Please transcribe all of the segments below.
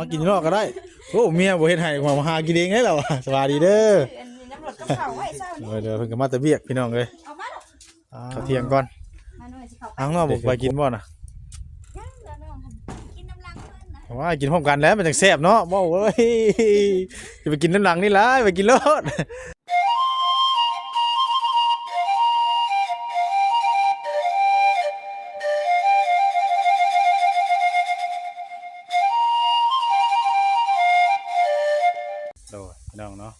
มากินนอกก็ได้โอ้เมียบ่เฮ็ดให้มาหากินเองได้แล้วสวัสดีเด้อน้ำรถกับเขาไว้เช้านี้เดี๋ยวเพิ่นก็มาแต่เวียกพี่น้องเอ้ยเอามาดอกข้าวเที่ยงก่อนมาหน่อยสิเขาไป ทางนอกบ่ไปกินบ่น่ะ ยังแล้วน้องกินน้ำลังเพิ่นนะ ว่ากินพร้อมกันแล้วมันจังแซ่บเนาะบ่เอ้ยจะไปกินน้ำหลังนี่ล่ะไปกินโลดโดยพี่น้องเนาะ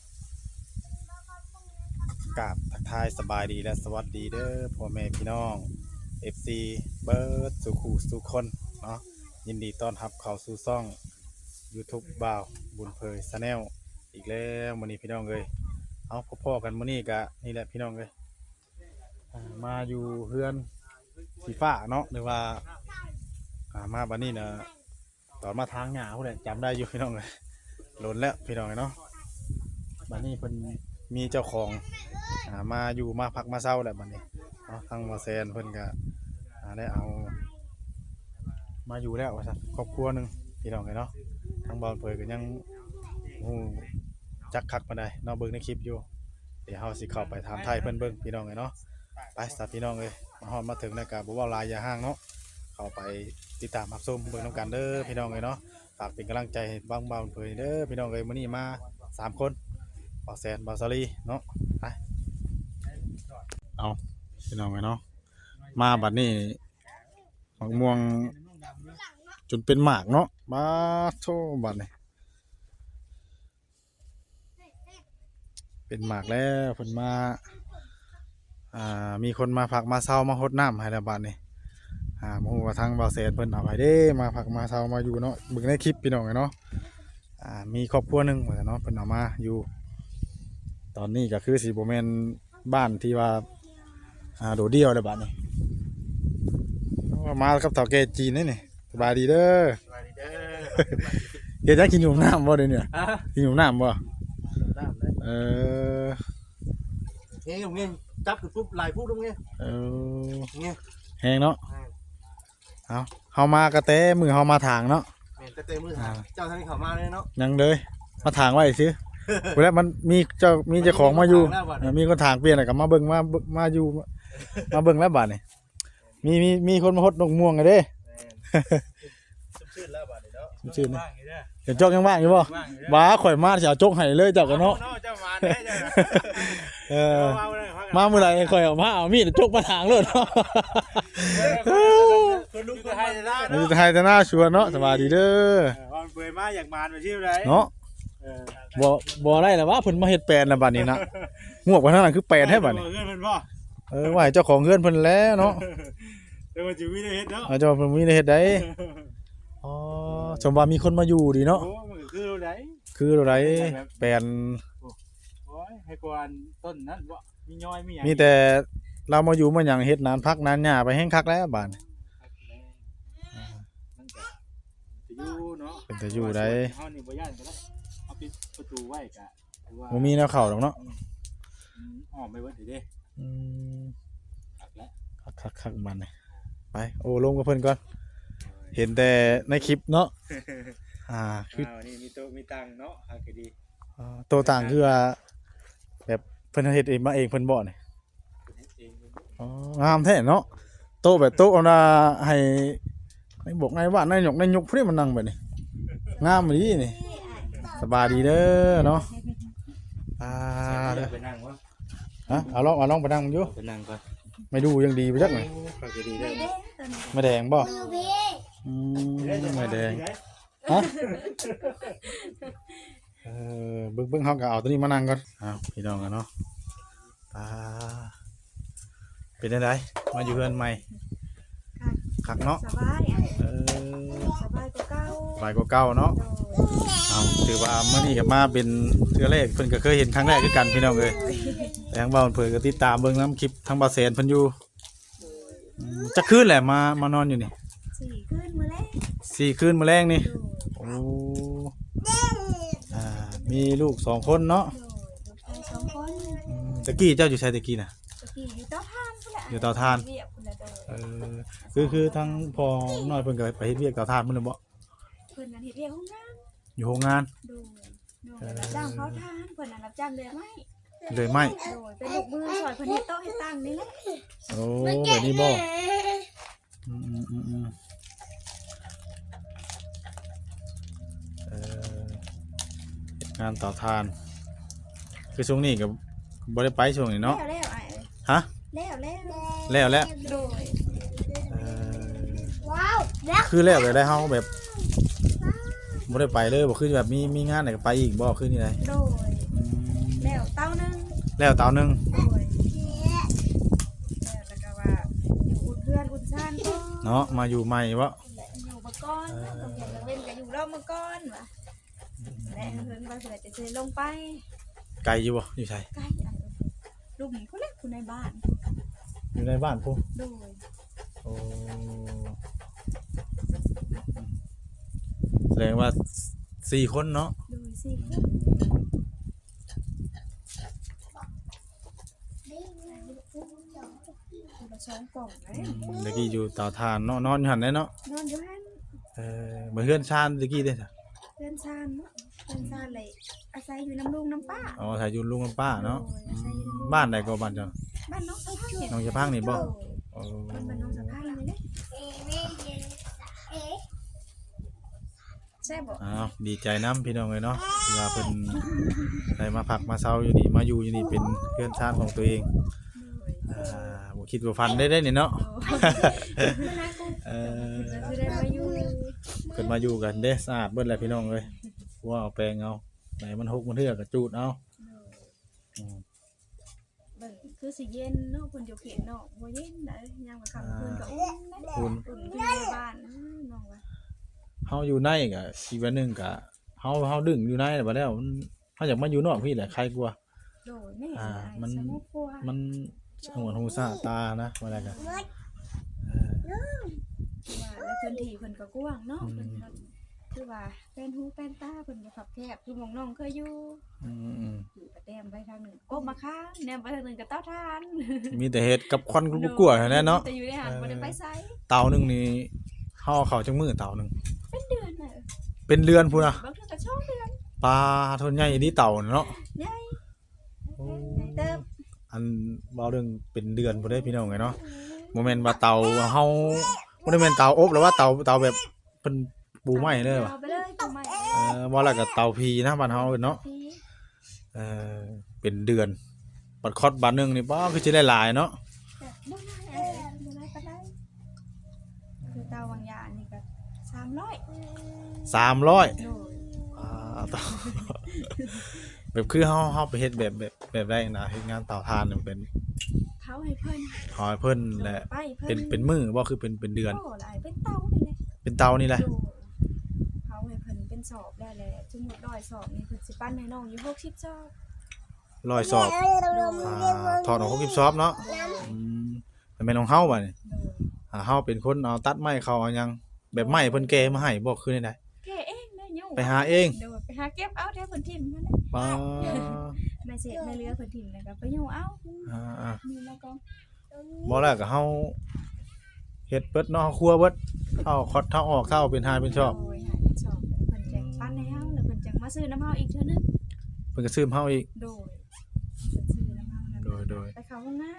กราบทักทายสบายดีและสวัสดีเด้อพ่อแม่พี่น้อง FC เบิร์ดสุขูสุคนเนาะยินดีต้อนรับเข้าสู่ช่อง YouTube บ่าวบุญเพยชาแนลอีกแล้วมื้อนี้พี่น้องเอ้ยเอาพ่อๆกันมื้อนี้ก็นี่แหละพี่น้องเอ้ยมาอยู่เฮือนสีฟ้าเนาะหรือว่ามาบัดนี้น่ะตอนมาทางหญ้าพุ่นแหละจำได้อยู่พี่น้องเอ้ยหล่นแล้วพี่น้องเอ้ยเนาะบัดนี้เพิ่นมีเจ้าของมาอยู่มาพักมาเช่าแหละบัดนี้เนาะทางมาแซนเพิ่นก็ได้เอามาอยู่แล้วว่าซั่นครอบครัวนึงพี่น้องเอ้ยเนาะทางบ่าวเผยก็ยังฮู้จักคักปานใดเนาะเบิ่งในคลิปอยู่เดี๋ยวเฮาสิเข้าไปถามไทยเพิ่นเบิ่งพี่น้องเอ้ยเนาะไปซะพี่น้องเอ้ยมาฮอดมาถึงแล้วก็บ่เว้าหลายอย่าห่างเนาะเข้าไปติดตามรับชมเบิ่งนํกันเด้อพี่น้องเอ้ยเนาะฝากเป็นกำลังใจให้บ่าวเผยเด้อพี่น้องเอ้ยมื้อนี้มา3คนบ่าวแซนบ่าวซาลีเนาะไปเอาพี่น้องเอ้ยเนาะมาบัดนี้มะม่วงจนเป็นหมากเนาะมาโธ่บัดนี้เป็นหมากแล้วเพิ่นมามีคนมาพักมาเช่ามาฮดน้ำให้แล้วบัดนี้บ่ฮู้ว่าทางบ่าวแสนเพิ่นเอาไปเด้มาพักมาเช่ามาอยู่เนาะเบิ่งในคลิปพี่น้องเนาะมีครอบครัวนึงว่าเนาะเพิ่นเอามาอยู่ตอนนี้ก็คือสิบ่แม่นบ้านที่ว่าโดดเดี่ยวแล้วบัดนี้มากับเฒ่าแก่จีนนี่สบายดีเด้อสวัสดีเด้อ เดี๋ยวจะกินอยู่น้ำบ่เดี๋ยวนี้กินอยู่น้ำบ่น้ำเลยเฮ้ยตรงนี้จับคือปุ๊บลายปุ๊บตรงนี้เนี่ยแห้งเนาะเฮามากระเต้มือเฮามาถางเนาะแม่นเต็มมือเจ้าท่านเขามาเลยเนาะยังเลยมาถางไว้ซิแล้วมันมีเจ้าของมาอยู่มีคนถางเปลี่ยนอะไรกับมาเบิ่งมาอยู่มาเบิ่งแล้วบาดนี่มีคนมาฮดดอกม่วงกันเด้ชื่นแล้วบาดนี้เนาะชื่นเห็นจกยังว่างอยู่บ่บ้าข่อยมาสิเอาจกให้เลยเจ้าก็เนาะเจ้ามาได้เจ้ามาเมื่อไหร่ข่อยเอามาเอามีดจกมาถางเลยเนาะคนลุกไทยจะได้เนาะไทยจะน่าชวนเนาะสบายดีเด้อวันเปื่อยมาอยากมานไปชื่อไรเนาะบ่ได้แล้วว่าเพิ่นมาเฮ็ดแปลนน่ะบัดนี้นะงวกไปทางนั้นคือแปลนให้บัดนี้ว่าเจ้าของเฮือนเพิ่นแล้วเนาะแต่ว่าจะมีได้เฮ็ดเนาะเจ้าเพิ่นมีได้เฮ็ดได้อ๋อสมว่ามีคนมาอยู่ดีเนาะคือไดแปลนโอ้ยให้กวนต้นนั้นบ่มีย้อยมีหยังมีแต่เรามาอยู่มาหยังเฮ็ดนานพักนานหญ้าไปแห้งคักแล้วบาดเป็นแต่อยู่ได้เฮานี่บ่ย่านก็ได้เอาปิดประตูไว้ก็บ่มีแนวเข้าดอกเนาะอ้อมไปเบิดเด้คักมันไปโอ้ลงกับเพิ่นก่อนเห็นแต่ในคลิปเนาะคือนี่มีโตมีตังเนาะก็ดีโตต่างคือว่าแบบเพิ่นเฮ็ดเองมาเองเพิ่นบ่นี่งามแท้เนาะโตแบบโตเอาน่ะให้บอกไงว่านายหยกนายยุกพุ่นมันนั่งแบบนี้งามดีนี่สบายดีเด้อเนาะเด้อไปนั่งวะเอาลองไปนั่งอยู่ไปนั่งก่อนไม่ดูยังดีไปจักหน่อยไม่แดงบ่ไม่แดงเบิ่งเฮาก็เอาตัวนี้มานั่งก่อนพี่น้องกันเนาะเป็นจังได๋มาอยู่เฮือนใหม่คักเนาะสบายสบายกว่าเก่าสบายกว่าเก่าเนาะถือว่ามื้อนี้ก็มาเป็นเทื่อแรกเพิ่นก็เคยเห็นครั้งแรกคือกันพี่น้องเอ้ยแต่ทางบ้านเพิ่นก็ติดตามเบิ่งนำคลิปทางบ่าวแสนเพิ่นอยู่จักคืนแหละมานอนอยู่นี่4 คืนมื้อแลงนี่โอ้มีลูก2คนเนาะ2 คนตะกี้เจ้าอยู่ไสตะกี้น่ะตะกี้อยู่เตาถ่านพุ่นแหละอยู่เตาถ่านคือทั้งพ่อน้อยเพิ่นก็ไปเฮ็ดเวียกเตาถ่านพุ่นน่ะบ่เพิ่นนั่นเฮ็ดเวียกห้องน้ อยู่โรงงาน โดยรับจ้างเขาทานเพิ่นน่ะรับจ้างเลยไหม เลยไหม โดยเป็นลูกมือสอนเพิ่นเฮ็ดโต๊ะเฮ็ดตั้งนี่แหละ โอ้แบบนี้บ่อืมเฮ็ดงานต่อทาน คือช่วงนี้ก็บ่ได้ไปช่วงนี้เนาะ แล้วไอ้ ฮะ แล้ว แล้ว โดย ว้าวแล้ว คือแล้วก็ได้เฮาแบบบ่ได้ไปเลยบ่คือแบบมีงานไหนก็ไปอีกบ่คือนี่ได โดยแล้วเต้านึง แล้วเตานึง โดยแล้วก็ว่าอยู่อุ่นเพื่อนอุ่นซ่านก็ เนาะมาอยู่ใหม่บ่ อยู่มาก่อนต้องเห็นแล้วเว้นก็อยู่รอบมาก่อนว่ะและเพิ่นว่าเผื่อจะเจอลงไป ไกลอยู่บ่อยู่ไส ใกล้ลุมผู้เล็กผู้ในบ้าน อยู่ในบ้านพุ่น โดย โอ้แสดงว่า4คนเนาะ โดยสี่คนคนละสองกล่องเลย ตะกี้อยู่เตาถ่านเนาะนอนอยู่หั่นได้เนาะ นอนอยู่หัน บ่เฮือนชานตะกี้เด้จ้ะ เพื่อนซ่านเนาะเพื่อนซ่านเลยอาศัยอยู่น้ำลุงน้ำป้า อ๋อถ่ายอยู่ลุงกับป้าเนาะ โดยอาศัยอยู่น้ำลุง บ้านใดก็บ้านเจ้า บ้านน้องสะพ้ายเนี่ย น้องจะพังนี่บ่ โดย โอ้ บ้านน้องสะพ้ายนี่เลยใช่บ่ อ้าวดีใจนํพี่น้องเอ้ยเนาะที่ว่าเพิ่นได้มาพักมาเซาอยู่นี่มาอยู่อยู่นี่เป็นเพื่อนชาติของตัวเอง โดย บ่คิดว่าฟันได้นี่เนาะ ไม่น่ากู เออ คือได้มาอยู่ เพิ่นมาอยู่กันเด้สะอาดเบิดแหละพี่น้องเอ้ยว่าเอาแปรงเอาไหนมันหกมันเทื่อก็จูดเอาอืม เบิ่งคือสิเย็นเนาะคนอยู่เขตเนาะบ่เย็นได้ยามกลางคืนก็อุ่นนะ อุ่น อุ่นอยู่ในบ้านน้องว่า เฮาอยู่ในก็อีกวันหนึงก็เฮาดึงอยู่ในแล้วบัดแล้วมันเฮาอยากมาอยู่นอกพี่แหละใครกลัว โดยแม่ มัน สงบกว่า มันสงวนหูซ่าตานะว่าอะไรกัน ว่าแล้วพื้นที่เพิ่นก็กว้างเนาะเพิ่นก็คือว่าเป็นหูเป็นตาเพิ่นก็ขับแคบคือหมองน้องเคยอยู่ อืม อยู่กระแต้มไปทางหนึงกบมาข้างแนมไปทางหนึงก็เต้าทาน มีแต่เฮ็ดกับควันกลัวๆแค่นั้นเนาะ แต่อยู่ในหันบ่ได้ไปไส เตาหนึงนี่เฮาเอาเข้าจังมือเตาหนึง เป็นเดือนน่ะ เป็นเดือนพุ่นน่ะ บางเทื่อก็ช่องเดือน ปลาทนใหญ่ดีเต่าเนาะ ใหญ่ใหญ่เติบ อันเว้าเรื่องเป็นเดือนบ่ได้พี่น้องไงเนาะบ่แม่นว่าเตาเฮาบ่ได้แม่นเตาอบหรือว่าเตาแบบเพิ่นปูไม้เลยว่ะ อาไปเลยปูไม้ บ่แล้วก็เตาพีนะบ้านเฮาเนาะ พี่ เออเป็นเดือนบัดคอดบาทหนึงนี่ป้าคือสิได้หลายเนาะ แต่บ่ได้บ่ได้ก็ได้คือเตาวังยานี่ก็300 300 โดย เตา แบบคือเฮาไปเฮ็ดแบบได้นะเฮ็ดงานเตาถ่านนี่มันเป็น เขาให้เพิ่น ขอให้เพิ่นแหละ ไปเพิ่น เป็นมื้อบ่คือเป็นเดือน โอ้หลายเป็นเตานี่แหละ เป็นเตานี่แหละ โดยเขาให้เพิ่นเป็นสอบได้แหละสมมุติ100สอบนี่เพิ่นสิปั้นให้น้องอยู่60สอบ ร้อยสอบถอดออก60ซอบเนาะแต่แม่นของเฮาบัดนี่ โดย เฮาเป็นคนเอาตัดไม้เขาเอาหยังแบบไม้เพิ่นแก่มาให้บ่คือได้ แกเองนะยุ่ง ไปหาเอง โดยไปหาเก็บเอาแท้เพิ่นทิ่มนั่นแหละ ป้า แม่เสร็จแม่เรือเพิ่นทิ่มแล้วก็ไปอยู่เอา อ่า มีแล้วก็ บ่แล้วก็เฮาเฮ็ดเบิดเนาะเฮาครัวเบิดเฮาคอดเฮาออกเฮาเป็นหาเป็นชอบ โดยหาเป็นสอบแล้วเพิ่นจังปั้นให้เฮาแล้วเพิ่นจังมาซื้อน้ำเฮาอีกเทื่อนึง เพิ่นก็ซื้อเฮาอีก โดยเพิ่นซื้อน้ำเฮานั่น โดย ไปเข้าห้องน้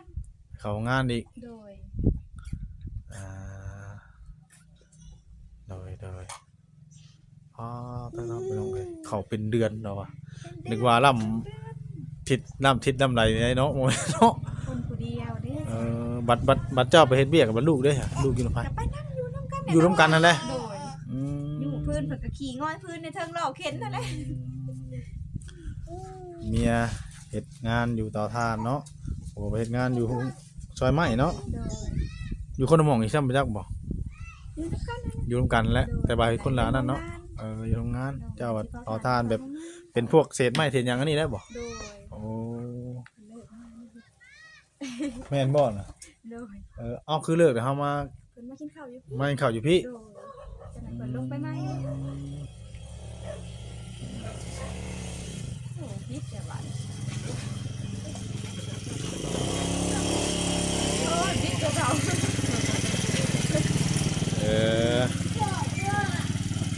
เขางานอีก ำโดย อ่าโดยอ๋อตั้งแต่ไปลงเลยเขาเป็นเดือนแล้วว่ะนึกว่าล่ำทิศลำไรนี่เนาะโอ้ยเนาะ คนผู้เดียวเด้ บัดเจ้าไปเฮ็ดเบี้ยกับบัดลูกเด้อลูกอยู่นำไผ ก็ไปนั่งอยู่น้ำกัน อยู่ร่วมกันนั่นแหละ โดย อืม อยู่พื้นเพิ่นก็ขี่ง้อยพื้นในเทิงเหล่าเข็นนั่นแหละ เมียเฮ็ดงานอยู่เตาถ่านเนาะโอ้ไปเฮ็ดงานอยู่ซอยไม้เนาะ โดย อยู่คนละหม่องอีกซ้ํบ่จักบ่ อยู่น้ำกันนั่นแหละ อยู่ร่วมกันแหละ โดย แต่ว่าเฮ็ดคนละอันนั่นเนาะอยู่โรงงานเจ้าว่าเตาถ่านแบบเป็นพวกเศษไม้เศษหยังอันนี้ได้บ่ โดย โอ้ เลิกมา แม่นบ่น่ะ โดย เอาคือเลิกแล้วเฮามา เพิ่นมากินข้าวอยู่พี่ มากินข้าวอยู่พี่ โดยจะไหนเพิ่นลงไปไหมโอ้พิษแต่ว่าโอ้ยพิษกับเรา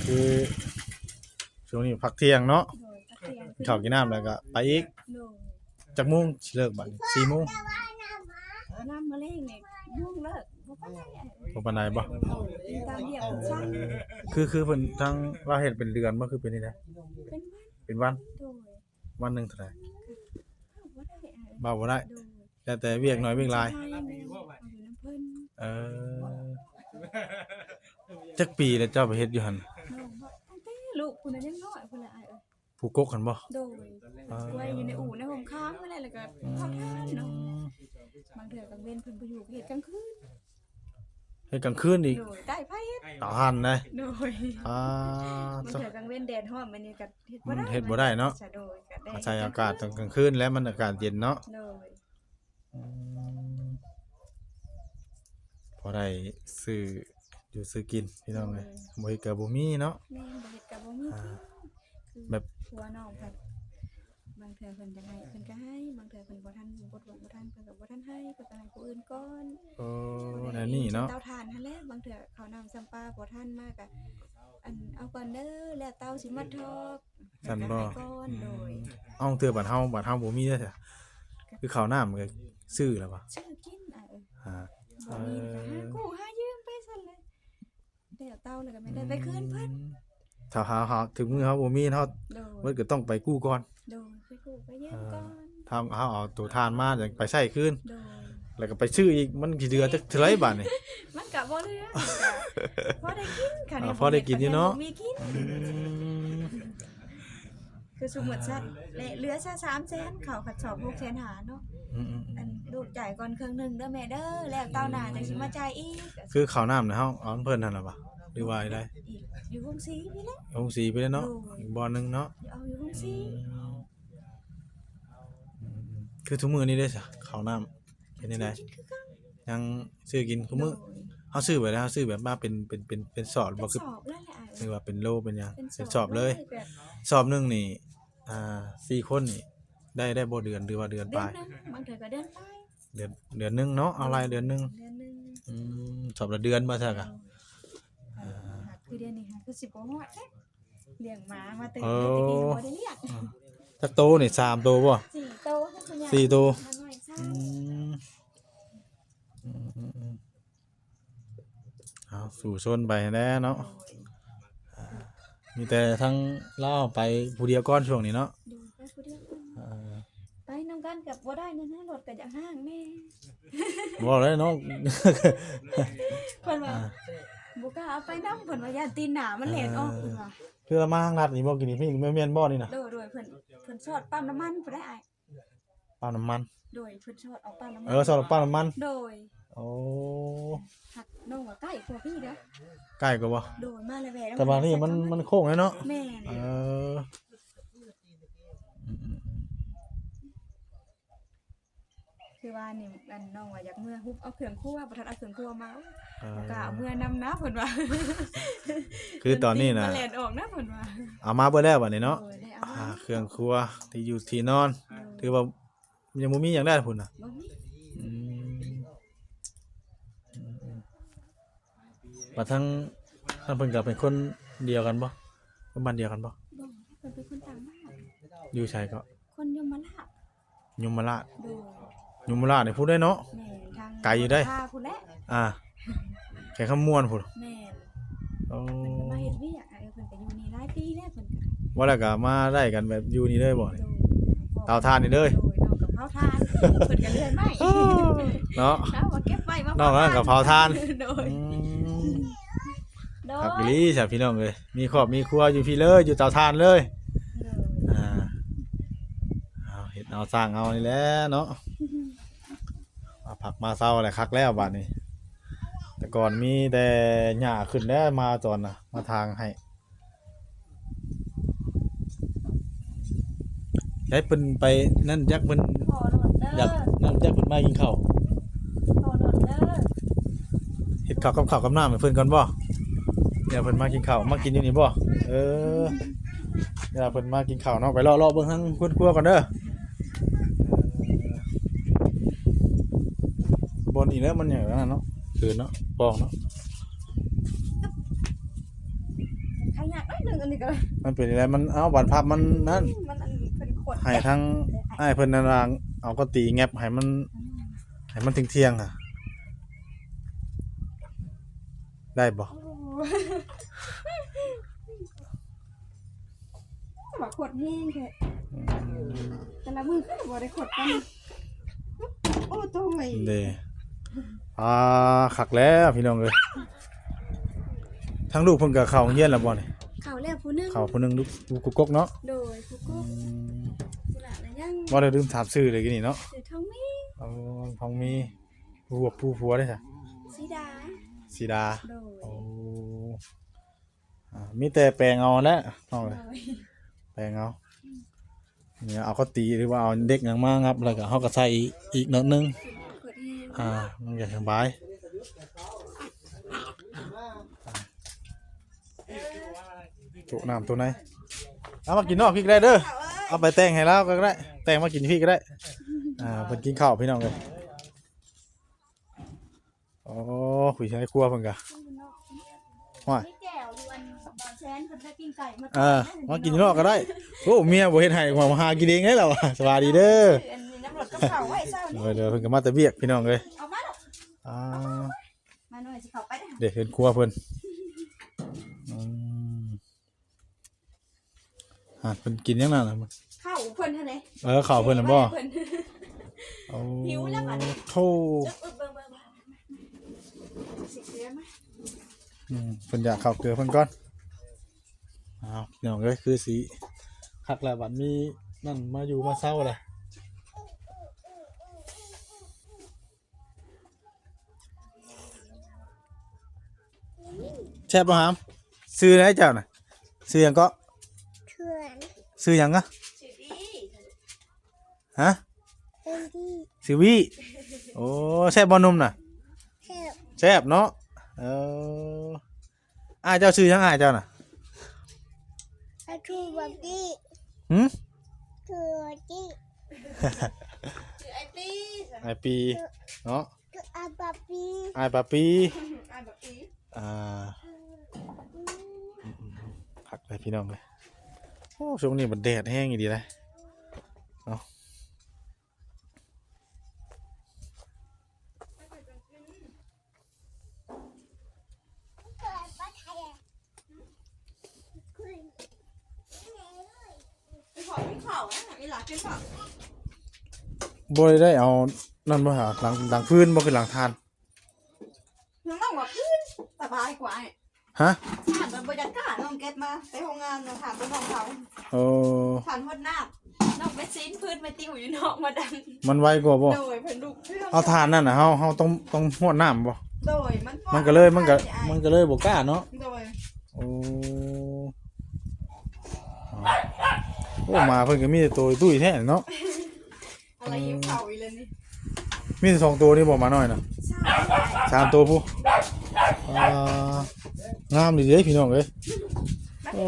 คือ ช่วงนี้พักเที่ยงเนาะ โดยตะเคียน ข้าวกินน้ำแล้วก็ไปอีก โดย จักโมงสิเลิกบัดนี้4โมง น้ำมะเร็งเนี่ยยุ่งเลิกบ่ปานใดอะ บ่ปานใดบ่ โดยตามเดียวใช่ คือเพิ่นทางว่าเฮ็ดเป็นเดือนบ่คือเป็นนี่แหละ เป็นวัน เป็นวัน โดย วันหนึงเท่าไหร่ บ่ได้อะบ่ได้ โดย แต่เวียกน้อยเวียกหลาย ใช่แม่เอาอยู่น้ำเพิ่น เออจักปีแล้วเจ้าไปเฮ็ดอยู่หั่น น้องบ่ตั้งแต่ลูกคุณน่ะยังน้อยพุ่นละอ้ายเอ้ย ผู้กกหั่นบ่ โดยไว้อยู่ในอู่ในห้องค้างพุ่นแหละแล้วก็เข้าทานเนาะบางเทื่อกลางเว้นเพิ่นบ่อยู่ก็เฮ็ดกลางคืน เฮ็ดกลางคืนอีก โดยได้ไผเฮ็ด ต่อหันนะ โดย อ่า บางเทื่อกลางเว้นแดดร้อนมันนี่ก็เฮ็ดบ่ได้ เฮ็ดบ่ได้เนาะ จะโดยก็ได้ อาศัยอากาศตอนกลางคืนแล้วมันอากาศเย็นเนาะ โดย พอได้ซื้ออยู่ซื้อกินพี่น้องเอ้ยบ่เฮ็ดก็บ่มีเนาะ แม่บ่เฮ็ดก็บ่มี อ่า คือ แบบ ผัวน้องเพิ่นบางเทื่อเพิ่นจะให้เพิ่นก็ให้บางเทื่อเพิ่นบ่ทันบ่ทวงบ่ทันเพิ่นก็บ่ทันให้เพิ่นก็ให้ผู้อื่นก่อน โอ้แนวนี้เนาะ เตาถ่านหั่นแหละบางเทื่อเขาวนำซ้ำปลาบ่ทันมากก็อันเอาก่อนเด้อแล้วเตาสิมาทอก ซั่นบ่ ให้ก่อนโดย เอาเทื่อบ้านเฮาบ่มีเด้อจ้ะคือข้าวน้ำมันก็ซื้อแล้วบ่ ชื่อกินอ่า บ่มีก็หากู้หายืมไปซั่นเลยแล้วเตาแล้วก็ไม่ได้ไปคืนเพิ่น ถ้าหาถึงมือเฮาบ่มีเฮา โดย มันก็ต้องไปกู้ก่อน โดยไปกู้ไปยืมก่อน ถ้าเฮาเอาตัวทานมาจังไปใช้คืน โดย แล้วก็ไปซื้ออีกมันสิเหลือจักเท่าไหร่บาดนี่ มันก็บ่เหลือพอได้กินค่ะ พอได้กินอยู่เนาะ มีกิน คือสมมุติซะและเหลือซะ300,000เขาขัดสอบ600,000หาเนาะ อืม อันลูกจ่ายก่อนครึ่งหนึงเด้อแม่เด้อแล้วเต้าหน้าจังสิมาจ่ายอีก คือข้าวน้ำนะเฮาเอาเพิ่นนั่นล่ะบ่หรือว่าได้ อีกอยู่ห้องสีนี่แหละ โรงสีไปแล้วเนาะอีกบ่อนึงเนาะ เอาอยู่ห้องสี คือทุกมื้อนี้ได้ซะข้าวน้ำเป็นจังได๋ กินคือกัน ยังซื้อกินทุกมื้อเฮาซื้อไว้แล้วเฮาซื้อแบบมาเป็นสอบ เป็ บ่ น คือ สอบแล้วแหละ หรือว่าเป็นโลเป็นหยัง เป็น เป็นสอบเลย แบบ สอบหนึงนี่4คนนี่ได้บ่เดือนหรือว่าเดือน เดื ป อน ลาย หนึงบางเทื่อก็เดือนไป เดือนหนึงเนาะเอารายเดือนหนึง เดือนหนึง สอบละเดือนบ่ซักอ่ะ คือเดือนนี้ค่ะคือ10บ่ฮอดเด้เลี้ยงหมามาเต็ม โอ้ เลยตะกี้บ่ได้เลี้ยง จักโตนี่3โตบ่ 4โตให้คุณยาย 4โต มาหน่อยซ่า เอาสู่ชนไปแน่เนาะมีแต่ทั้งเล่าไปผู้เดียวก้อนช่วงนี้เนาะ ดูไปผู้เดียวไปนำกันกับบ่ได้นั่นนะรถก็อยากห้างแม่ บอกเลยเนาะ เพิ่นว่าบ่กล้าเอาไปนำเพิ่นว่าย่านตีนหน้ามันแล่นออกเพิ่นว่า คือมาทางรัดนี่บ่กินนี่พี่แม่นบ่นี่น่ะ โดยเพิ่นชอดปั๊มน้ำมันเพิ่นได้อ้าย ปั๊มน้ำมัน โดยเพิ่นชอดเอาปั๊มน้ำมั สำหรับปั๊มน้ำมัน โดย โอ้ หักน้องว่าใกล้กว่าพี่เด้อ ใกล้กว่าบ่ โดยมาแล้วแหว แต่บางนี่มันโค้งเลยเนาะ แม่น คือว่านี่อันน้องว่าอยากเมื่อฮุบเอาเครื่องครัวบ่ทันเอาเครื่องครัวมาบ่กล้าเอาเมื่อนำนะเพิ่นว่า คือตอนนี้น่ะ มัแล่นออกนะเพิ่นว่า เอามาเบิดแล้วบัดนี้เนาะ โดยได้เอามา เครื่องครัวที่อยู่ที่นอนถือว่ายังบ่มีหยังได้พุ่นน่ะ บ่มี อืมว่าทั้งเพิ่นก็เป็นคนเดียวกันบ่เป็นบ้านเดียวกันบ่ บ่เพิ่นเป็นคนต่างบ้าน อยู่ไสก็ คนยมราช ยมราช โดย ยมราชนี่พูดได้เนาะ แม่นทาง ไกลอยู่เด้ พาพุ่นแหละ แค่คำม่วนพุ่น แม่น โอ้ เพิ่นก็มาเฮ็ดเวียกเพิ่นก็อยู่นี่หลายปีแล้วเพิ่นก็ ว่าแล้วก็มาได้กันแบบอยู่นี่เลยบ่ โดย เตาถ่านนี่เลย โดยน้องกับเผาทานเพิ่นก็เลื่อนไม้ เนาะ เอามาเก็บไว้มา น้องนั่นก็เผาถ่าน โดยโดย ครับอีหลีจ้ะพี่น้องเอ้ยมีครอบมีครัวอยู่พี่เลยอยู่เตาถ่านเลย โดย เอาเฮ็ดเอาสร้างเอานี่แหละเนาะมาผักมาเซาแหละคักแล้วบัดนี้ แต่ก่อนมีแต่หญ้าขึ้นแล้วมาตอนน่ะมาทางให้ได้เพิ่นไปนั่นจักเพิ่น พอโดนเด้ อยาก อ นั่นจักเพิ่นมากินข้าว พอโดนเด้อ เฮ็ดข้าวกับข้าวกับน้ำให้เพิ่นก่อนบ่เดี๋ยวเพิ่นมากินข้าวมากินอยู่นี่บ่เดี๋ยวเพิ่นมากินข้าวเนาะไปรอเบิ่งทางครัวก่อนเด้อบนอีแล้วมันใหญ่แล้วเนาะคืนเนาะปองเนาะ ใครอยากได้หนึ่ง อันนี้ก็ มันเป็นอะไรมันเอาบัตรภาพมันนั่น มันอันนี้เป็นขด ให้ทั้งอ้ายเพิ่นนั่นล่ะเอาก็ตีแงบให้มันเที่ยงๆอ่ะได้บ่ ว่าขดแห้งแท้แต่ละมือก็บ่ได้ขดกันโอ้โตย เด้คักแล้วพี่น้องเอ้ยทั้งลูกเพิ่นก็เข้าโรงเรียนแล้วบ่นี่ เขาแล้วผู้หนึง เข้าผู้หนึงลูกกุ๊กกกเนาะ โดยผู้กุ๊กผู้หลานแล้วยัง บ่ได้ลืมถามชื่อเลยกินนี่เนาะ ชื่อทองมี เอาทองมีผู้ผัวได้จ้ะ สีดา สีดา โดย โอ้มีแต่แปลงเอาแหละน้องเลย โดย แปลงเอาเนี่ยเอาก็ตีหรือว่าเอาเด็กหยังมาครับแล้วก็เฮาก็ใส่อีกนิดนึง ขดแห้ง มันจะสบายจุน้ำตัวไหนเอามากินนอกพี่ก็ได้เด้อเอาไปแต่งให้แล้วก็ได้แต่งมากินพี่ก็ได้เพิ่นกินข้าวพี่น้องเลยโอ้คุยใช้ครัวเพิ่นกะว่า นี่แก้วอยู่อันบางแสนเพิ่นได้กินไก่มา มากินนอกก็ได้โอ้เมียบ่เฮ็ดให้มาหากินเองได้แล้วสวัสดีเด้อ อันนี้น้ำรดกับข้าวไว้เช้านี้ เดี๋ยวเพิ่นก็มาแต่เวียกพี่น้องเลย เอามาดอก อ่า มาหน่อยสิเข้าไปได้ เด็กเห็นครัวเพิ่นอืมเพิ่นกินยังนั่นน่ะมึง ข้าวเพิ่นเท่าไหร่ ข้าวเพิ่นน่ะบ่ เพิ่น โอ้ หิวแล้วบัดนี้ โธ่ เบิ่งสิเกลือมา เพิ่นอยากข้าวเกลือเพิ่นก่อนพี่น้องเอ้ยคือสิคักแล้วบัดมีนั่นมาอยู่มาเซาแหละแซ่บบ่หามซื้อไหนเจ้าน่ะซื้อหยังก็ เขื่อน ซื้อหยังอะ สิดี ฮะ เป็นที่ ซื้อวิโอ้แซ่บบ่นุ่มน่ะ แคบ แซ่บเนาะเจ้าซื้อหยังเจ้าน่ะ อาทูบักกี้ หึ คือที่ สิไอปี ไอปีเนาะ คืออาบาปี ไอปาปี ไอแบบปี ผักไปพี่น้องเลยโอ้ช่วงนี้มันแดดแห้งอีดีเลยเนาะ เกิดปัญหาคุณ ไปขอพี่ข้าวนะอีหลากินข้าว บ่ได้เอานั่นบ่หาหลังพื้นบ่คือหลังทาน น้องน้องว่าพื้นสบายกว่าไอ้ ฮะ ถามบรรยากาศน้องเก็ตมาไปโรงงานน้องถามน้องเขา โอ้ ถามฮดน้ำน้องไปซีนพื้นไปติ้วอยู่นอกมาดัง มันไวกว่าบ่ โดยเพิ่นลูกเครื่อง เอาทานนั่นน่ะเฮาต้องหวดน้ำบ่ โดยมันก็เลยบ่กล้าเนาะ โดย โอ้โอ้มาเพิ่นก็มีแต่ตัวตุ้ยแท้เนาะ อะไรยิ้มเข่าอีเลยนี่ มีแต่2ตัวนี่บ่มาน้อยน่ะ ใช่ 3ตัวผู้งามดีเด้พี่น้องเอ้ยโอ้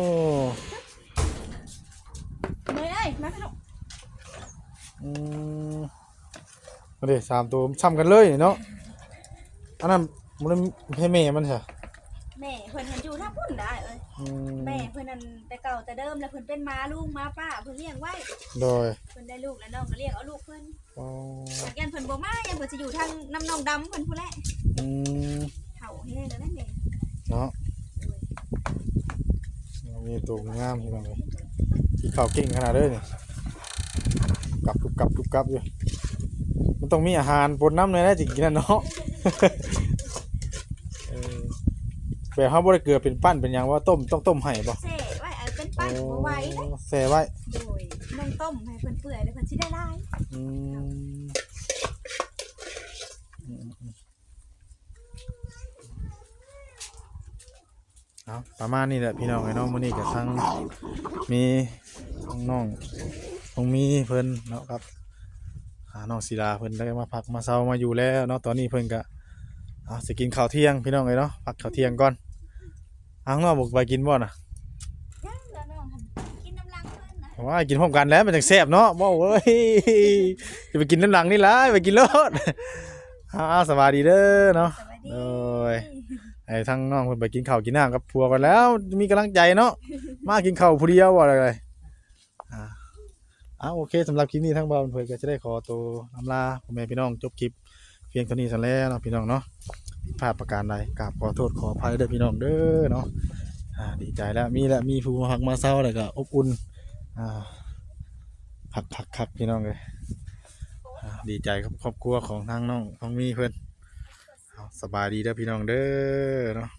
เนยเอ้ยมาขนม เอาดิ3ตัวซ้ำกันเลยเนาะอันนั้นมันให้แม่มันใช่ แม่เพิ่นเห็นอยู่ถ้าพุ่นได้เอ้ยแม่เพิ่นนั่นแต่เก่าแต่เดิมแล้วเพิ่นเป็นม้าลูกม้าป้าเพิ่นเลี้ยงไว้ โดย เพิ่นได้ลูกแล้วน้องก็เลี้ยงเอาลูกเพิ่น อ๋อ ยันเพิ่นบ่มายันเพิ่นสิอยู่ทางน้ำนองดำเพิ่นผู้แล อืม เฒ่าแห้งแล้วนั่นแม่ เนาะมีตัวงามที่บ้างเลยที่เขาเก่งขนาดเลยเนี่ยกลับอยู่มันต้องมีอาหารปนน้ำเลยนะจริงๆนะเนาะ แบบเขาบ่ได้เกลือเป็นปั้นเป็นหยังว่าต้มต้องต้มให้บ่ เซ่ไว้อันเป็นปั้นบ่ไหวเด้ แซ่ไว้ โดยน้องต้มให้เพิ่นเปื่อยแล้วเพิ่นสิได้หลาย อืมเอาประมาณนี้แหละพี่น้องไอ้น้องมื้อนี้ก็ทั้งมีน้องต้องมีเพิ่นเนาะครับน้องศิลาเพิ่นได้มาพักมาเซามาอยู่แล้วเนาะตอนนี้เพิ่นก็สิกินข้าวเที่ยงพี่น้องเอ้ยเนาะพักข้าวเที่ยงก่อนข้างนอกบ่ไปกินบ่น่ะ ยังแล้วน้องหั่นกินน้ำลังเพิ่นนะ ว่ากินพร้อมกันแล้วมันจังแซ่บเนาะบ่เอ้ยจะไปกินน้ำหลังนี่ล่ะไปกินรถสวัสดีเด้อเนาะ สวัสดี โอ้ย ให้ทั้งน้องเพิ่นไปกินข้าวกินน้ำกับผัวกันแล้วมีกำลังใจเนาะมากินข้าวผู้เดียวบ่อะไรอ่าโอเคสำหรับคลิปนี้ทั้งบ่าวเพิ่นก็จะได้ขอตัวอำลาพ่อแม่พี่น้องจบคลิปเพียงเท่านี้ซั่นแล้วเนาะพี่น้องเนาะผิดพลาดประการใดกราบขอโทษขออภัยเด้อพี่น้องเด้อเนาะดีใจแล้วมีผู้มาฮักมาเซาแล้วก็อบอุ่นคักพี่น้องเลยดีใจกับครอบครัวของทางน้องมีเพิ่นสบายดีเด้อพี่น้องเด้อเนาะ